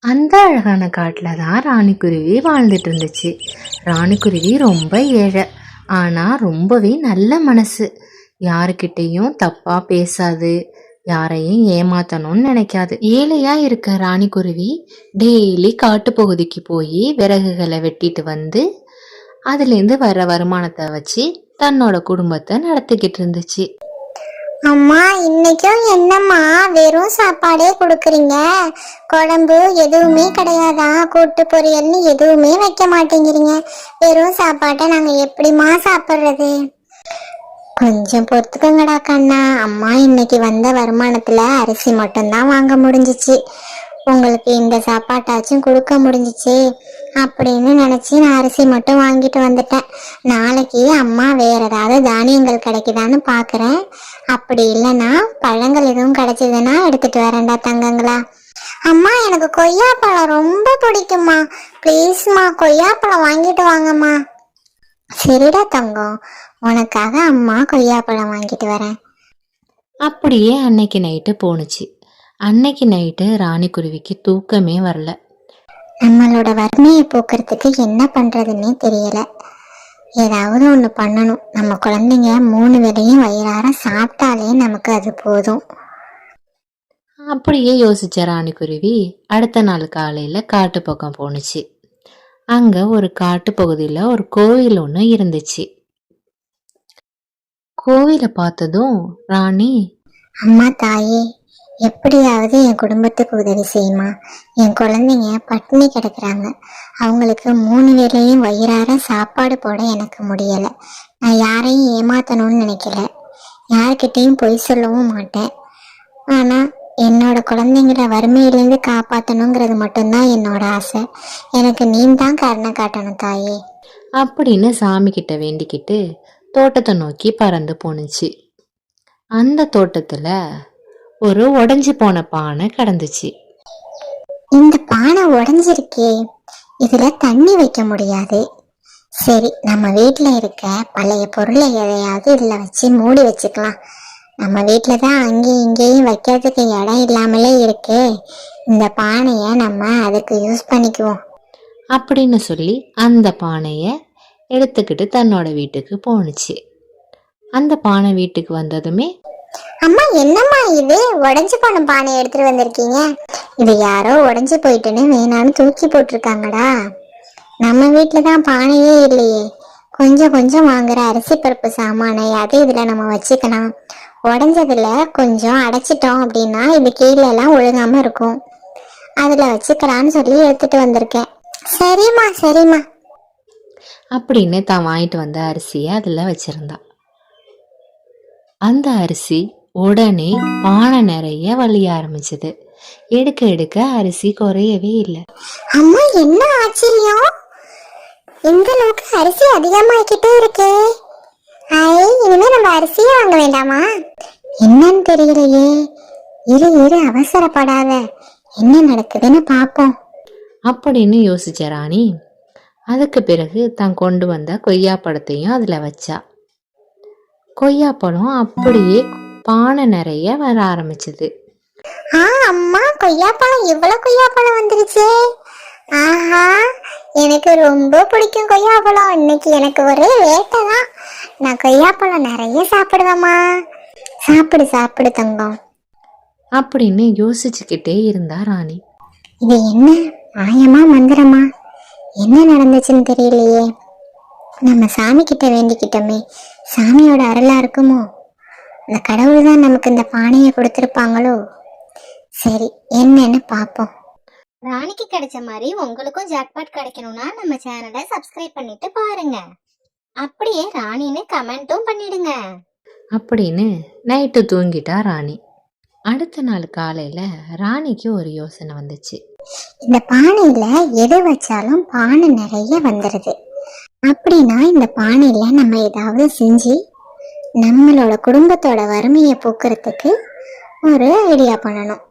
அந்த அழகான காட்டில் தான் ராணிக்குருவி வாழ்ந்துட்டு இருந்துச்சு. ராணிக்குருவி ரொம்ப ஏழை, ஆனால் ரொம்பவே நல்ல மனசு. யாருக்கிட்டேயும் தப்பாக பேசாது, யாரையும் ஏமாத்தணும்னு நினைக்காது. ஏழையாக இருக்க ராணிக்குருவி டெய்லி காட்டுப்பகுதிக்கு போய் விறகுகளை வெட்டிட்டு வந்து அதுலேருந்து வர வருமானத்தை வச்சு தன்னோட குடும்பத்தை நடத்திக்கிட்டு இருந்துச்சு. அம்மா, இன்னைக்கும் என்னம்மா வெறும் சாப்பாடே கொடுக்குறீங்க? குழம்பு எதுவுமே கிடையாதா? கூட்டு பொரியல்னு எதுவுமே வைக்க மாட்டேங்கிறீங்க. வெறும் சாப்பாட்டை நாங்க எப்படிமா சாப்பிட்றது? கொஞ்சம் பொறுத்துக்கங்கடா கண்ணா. அம்மா இன்னைக்கு வந்த வருமானத்துல அரிசி மட்டும்தான் வாங்க முடிஞ்சிச்சு. உங்களுக்கு இந்த சாப்பாட்டாச்சும் கொடுக்க முடிஞ்சிச்சு அப்படின்னு நினைச்சு நான் அரிசி மட்டும் வாங்கிட்டு வந்துட்டேன். நாளைக்கு அம்மா வேற ஏதாவது தானியங்கள் கிடைக்குதான்னு பாக்குறேன். அப்படி இல்லைன்னா பழங்கள் எதுவும் கிடைச்சதுன்னா எடுத்துட்டு வரேன்டா தங்கங்களா. அம்மா, எனக்கு கொய்யாப்பழம் ரொம்ப பிடிக்குமா. ப்ளீஸ்மா கொய்யாப்பழம் வாங்கிட்டு வாங்கம்மா. சரிடா தங்கம், உனக்காக அம்மா கொய்யாப்பழம் வாங்கிட்டு வரேன். அப்படியே அன்னைக்கு நைட்டு போணுச்சு. அன்னைக்கு நைட்டு ராணிக்குருவிக்கு தூக்கமே வரல. நம்மளோட வறுமையை போக்குறதுக்கு என்ன பண்றதுன்னே தெரியல. ஏதாவது ஒன்று பண்ணணும். நம்ம குழந்தைங்க 3 வேளையும் வயிறார சாப்பிட்டாலே நமக்கு அது போதும். அப்படியே யோசிச்ச ராணிக்குருவி அடுத்த நாள் காலையில காட்டு பக்கம் போணுச்சு. அங்க ஒரு காட்டு பகுதியில ஒரு கோவில் ஒன்று இருந்துச்சு. கோவிலை பார்த்ததும் ராணி, அம்மா தாயே, எப்படியாவது என் குடும்பத்துக்கு உதவி செய்யுமா. என் குழந்தைங்க பட்டினி கிடக்குறாங்க. அவங்களுக்கு 3 வேளையும் வயிறார சாப்பாடு போட எனக்கு முடியலை. நான் யாரையும் ஏமாத்தணும்னு நினைக்கல, யார்கிட்டையும் பொய் சொல்லவும் மாட்டேன். ஆனால் என்னோட குழந்தைங்கள வறுமையிலேருந்து காப்பாற்றணுங்கிறது மட்டும்தான் என்னோட ஆசை. எனக்கு நீ தான் காரணம் காட்டணும் தாயே அப்படின்னு சாமி கிட்ட வேண்டிக்கிட்டு தோட்டத்தை நோக்கி பறந்து போணுச்சு. அந்த தோட்டத்துல ஒரு உடைஞ்சு போன பானை கிடந்துச்சு. இந்த பானை உடைஞ்சிருக்கே, இதுல தண்ணி வைக்க முடியாது. சரி, நம்ம வீட்டுல இருக்க பழைய பொருளை எதையாவது இதுல வச்சு மூடி வச்சுக்கலாம். நம்ம வீட்டுல தான் அங்கேயும் இங்கேயும் வைக்கிறதுக்கு இடம் இல்லாமலே இருக்கு. இந்த பானைய நம்ம அதுக்கு யூஸ் பண்ணிக்குவோம் அப்படின்னு சொல்லி அந்த பானைய எடுத்துக்கிட்டு தன்னோட வீட்டுக்கு போணுச்சு. அந்த பானை வீட்டுக்கு வந்ததுமே, அம்மா என்னம்மா இது, உடைஞ்சு போன பானையை எடுத்துட்டு வந்திருக்கீங்க? இது யாரோ உடைஞ்சு போயிட்டுன்னு வேணான்னு தூக்கி போட்டிருக்காங்கடா. நம்ம வீட்டுல தான் பானையே இல்லையே. கொஞ்சம் கொஞ்சம் வாங்குற அரிசி பருப்பு சாமானையாவது இதுல நம்ம வச்சுக்கலாம். உடஞ்சதுல கொஞ்சம் அடைச்சிட்டோம் அப்படின்னா இது கீழே எல்லாம் ஒழுங்காம இருக்கும். அதுல வச்சுக்கலான்னு சொல்லி எடுத்துட்டு வந்திருக்கேன். சரிம்மா சரிம்மா அப்படின்னு தான் வாங்கிட்டு வந்த அரிசியை அதுல வச்சிருந்தா. அந்த அரிசி உடனே பானை நிறைய வலிய ஆரம்பிச்சது. எடுக்க எடுக்க அரிசி குறையவே இல்லை. அம்மா, என்ன ஆச்சரியம், இந்த அளவுக்கு அரிசி அதிகமாகிக்கிட்டே இருக்கே. இனிமே நம்ம அரிசியே வாங்க வேண்டாமா? என்னன்னு தெரியலையே. இரு அவசரப்படாத, என்ன நடக்குதுன்னு பாப்போம் அப்படின்னு யோசிச்ச ராணி அதுக்கு பிறகு தான் கொண்டு வந்த கொய்யாப்பழத்தையும் அதுல வச்சா. கொய்யாப்பழம் அப்படியே பானை நிறைய வர ஆரம்பிச்சது. அம்மா, கொய்யாப்பழம் இவ்வளவு கொய்யாப்பழம் வந்துருச்சு. ஆஹா, எனக்கு ரொம்ப பிடிக்கும் கொய்யாப்பழம். இன்னைக்கு எனக்கு ஒரே வேட்டை தான். நான் கொய்யாப்பழம் நிறைய சாப்பிடுவேம்மா. சாப்பிடு சாப்பிடு தங்கம் அப்படின்னு யோசிச்சுக்கிட்டே இருந்தா ராணி. இது என்ன மாயமா மந்திரமா? என்ன நடந்துச்சுன்னு தெரியலையே. நம்ம சாமி கிட்ட வேண்டிக்கிட்டோமே, சாமியோட அருளா இருக்குமோ? இந்த கடவுள் தான் நமக்கு இந்த பானையை கொடுத்துருப்பாங்களோ? சரி, என்னன்னு பாப்போம். ராணிக்கு கிடைச்ச மாதிரி உங்களுக்கும் ஜாக்பாட் கிடைக்கணும்னா நம்ம சேனலை சப்ஸ்கிரைப் பண்ணிட்டு பாருங்க. அப்படியே ராணின்னு கமெண்ட்டும் பண்ணிடுங்க. அப்படின்னு நைட்டு தூங்கிட்டா ராணி. அடுத்த நாள் காலையில ராணிக்கு ஒரு யோசனை வந்துச்சு. இந்த பானையில எது வச்சாலும் பானை நிறைய வந்துடுது. அப்படின்னா இந்த பானையில நம்ம ஏதாவது செஞ்சு நம்மளோட குடும்பத்தோட வறுமையை போக்குறதுக்கு ஒரு ஐடியா பண்ணணும்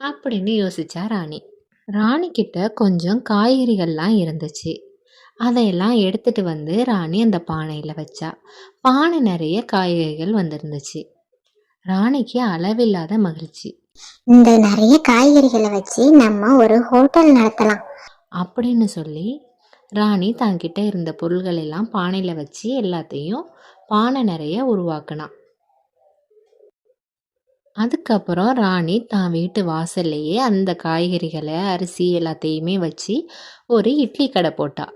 அப்படின்னு யோசிச்சா ராணி. ராணி கிட்ட கொஞ்சம் காய்கறிகள்லாம் இருந்துச்சு. அதையெல்லாம் எடுத்துட்டு வந்து ராணி அந்த பானையில் வச்சா. பானை நிறைய காய்கறிகள் வந்திருந்துச்சு. ராணிக்கு அளவில்லாத மகிழ்ச்சி. இந்த நிறைய காய்கறிகளை வச்சு நம்ம ஒரு ஹோட்டல் நடத்தலாம் அப்படின்னு சொல்லி ராணி தன்கிட்ட இருந்த பொருள்கள் எல்லாம் பானையில் வச்சு எல்லாத்தையும் பானை நிறைய உருவாக்குனான். அதுக்கப்புறம் ராணி தான் வீட்டு வாசல்லையே அந்த காய்கறிகளை அரிசி எல்லாத்தையுமே வச்சு ஒரு இட்லி கடை போட்டா.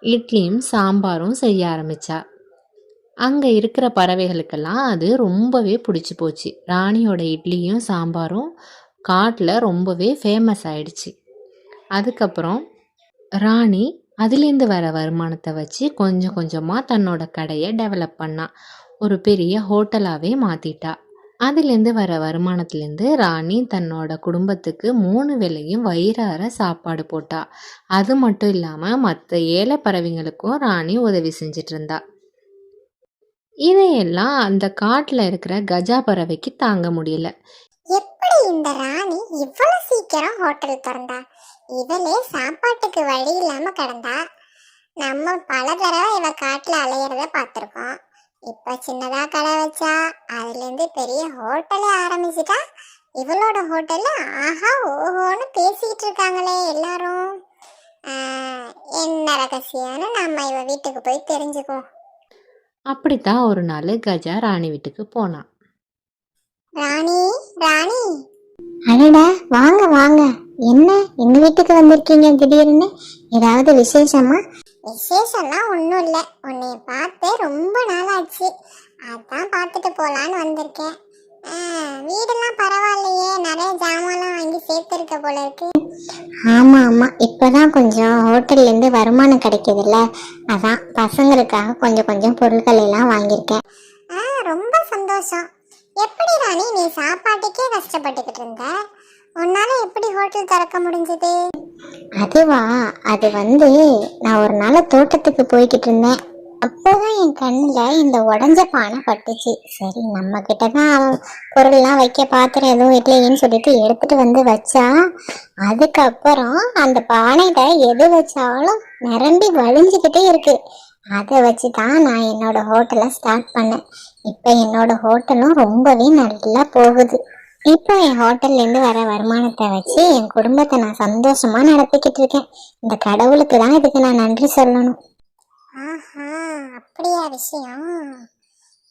இட்லியும் சாம்பாரும் செய்ய ஆரம்பிச்சா. அங்கே இருக்கிற பறவைகளுக்கெல்லாம் அது ரொம்பவே பிடிச்சி போச்சு. ராணியோட இட்லியும் சாம்பாரும் காட்டில் ரொம்பவே ஃபேமஸ் ஆயிடுச்சு. அதுக்கப்புறம் ராணி அதுலேருந்து வர வருமானத்தை வச்சு கொஞ்சம் கொஞ்சமாக தன்னோட கடையை டெவலப் பண்ணா. ஒரு பெரிய ஹோட்டலாகவே மாற்றிட்டா. அதுலேருந்து வர வருமானத்துலேருந்து ராணி தன்னோட குடும்பத்துக்கு 3 வேளையும் வயிறார சாப்பாடு போட்டா. அது மட்டும் இல்லாமல் மற்ற ஏழை பறவைங்களுக்கும் ராணி உதவி செஞ்சிட்டு இருந்தா. இதையெல்லாம் அந்த காட்டில் இருக்கிற கஜா பறவைக்கு தாங்க முடியல. எப்படி இந்த ராணி இவ்வளவு சீக்கிரம் ஹோட்டல் திறந்தா? இவளே சாப்பாட்டுக்கு வழி இல்லாம கிடந்தா. நம்ம பல தடவை இவ காட்டுல அலையிறத பார்த்திருக்கோம். இப்ப சின்னதா கடை வச்சா, அதுல இருந்து பெரிய ஹோட்டலே ஆரம்பிச்சுட்டா. இவளோட ஹோட்டல்ல ஆஹா ஓஹோன்னு பேசிட்டு இருக்காங்களே எல்லாரும். என்ன ரகசியம்னு நம்ம இவ வீட்டுக்கு போய் தெரிஞ்சுக்குவோம். அப்படித்தான் ஒரு நாள் கஜா ராணி வீட்டுக்கு போனான். ராணி ராணி, அடடா வாங்க வாங்க. என்ன எங்க வீட்டுக்கு வந்திருக்கீங்க திடீர்னு? ஏதாவது விசேஷமா? விசேஷம்லாம் ஒன்றும் இல்லை. உன்னைய பார்த்து ரொம்ப நாள் ஆச்சு, அதான் பார்த்துட்டு போலான்னு வந்திருக்கேன். வீடெல்லாம் பரவாயில்லையே, நிறைய ஜாமான்லாம் வாங்கி சேர்த்துருக்க போல இருக்கு. ஆமா ஆமா, இப்பதான் கொஞ்சம் ஹோட்டல்ல இருந்து வருமானம் கிடைக்குதுல்ல, அதான் பசங்களுக்காக கொஞ்சம் கொஞ்சம் பொருட்கள் எல்லாம் வாங்கியிருக்கேன். ரொம்ப சந்தோஷம். எப்படி ராணி நீ சாப்பாட்டுக்கே கஷ்டப்பட்டுக்கிட்டு இருந்த, உன்னால எப்படி ஹோட்டல் திறக்க முடிஞ்சது? அதுவா, அது நான் ஒரு நாள் தோட்டத்துக்கு போய்கிட்டு இருந்தேன். அப்போதான் என் கண்ணுல இந்த உடஞ்ச பானை பட்டுச்சு. சரி, நம்ம கிட்டதான் பொருள்லாம் வைக்க பாத்திரம் எதுவும் இல்லையேன்னு சொல்லிட்டு எடுத்துட்டு வந்து வச்சா. அதுக்கப்புறம் அந்த பானையில எது வச்சாலும் நிரம்பி வழிஞ்சுக்கிட்டே இருக்கு. அதை வச்சுதான் நான் என்னோட ஹோட்டலை ஸ்டார்ட் பண்ணேன். இப்போ என்னோட ஹோட்டலும் ரொம்பவே நல்லா போகுது. இப்போ என் ஹோட்டல்லேருந்து வர வருமானத்தை வச்சு என் குடும்பத்தை நான் சந்தோஷமா நடத்திக்கிட்டு இருக்கேன். இந்த கடவுளுக்கு தான் இதுக்கு நான் நன்றி சொல்லணும். ஆஹா, அப்படியா விஷயம்?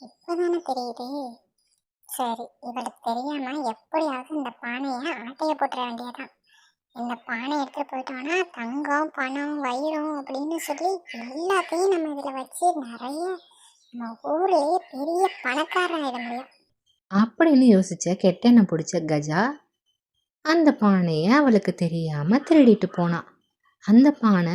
இப்போதானே தெரியுது. சரி, இவளுக்கு தெரியாம எப்படியாவது இந்த பானையை ஆட்டைய போட்டுற வேண்டியதான். இந்த பானை எடுத்துட்டு போயிட்டோம்னா தங்கம் பணம் வைரம் அப்படின்னு சொல்லி எல்லாத்தையும் நம்ம இதில் வச்சு நிறைய நம்ம ஊர்லேயே பெரிய பணக்காரன் ஆயிட முடியும் அப்படின்னு யோசிச்ச கெட்டெண்ணெய் பிடிச்ச கஜா அந்த பானையை அவளுக்கு தெரியாமல் திருடிட்டு போனான். அந்த பானை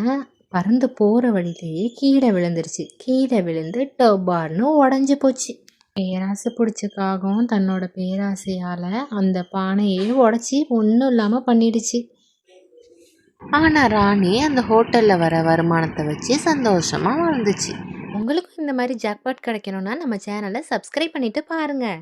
பறந்து போகிற வழியிலேயே கீழே விழுந்துருச்சு. கீழே விழுந்து டப்பார்னு உடஞ்சி போச்சு. பேராசை பிடிச்சக்காகவும் தன்னோட பேராசையால் அந்த பானையை உடச்சி ஒன்றும் இல்லாமல் பண்ணிடுச்சு. ஆனால் ராணி அந்த ஹோட்டலில் வர வருமானத்தை வச்சு சந்தோஷமாக வாழ்ந்துச்சு. உங்களுக்கும் இந்த மாதிரி ஜாக்பாட் கிடைக்கணும்னா நம்ம சேனலை சப்ஸ்கிரைப் பண்ணிட்டு பாருங்கள்.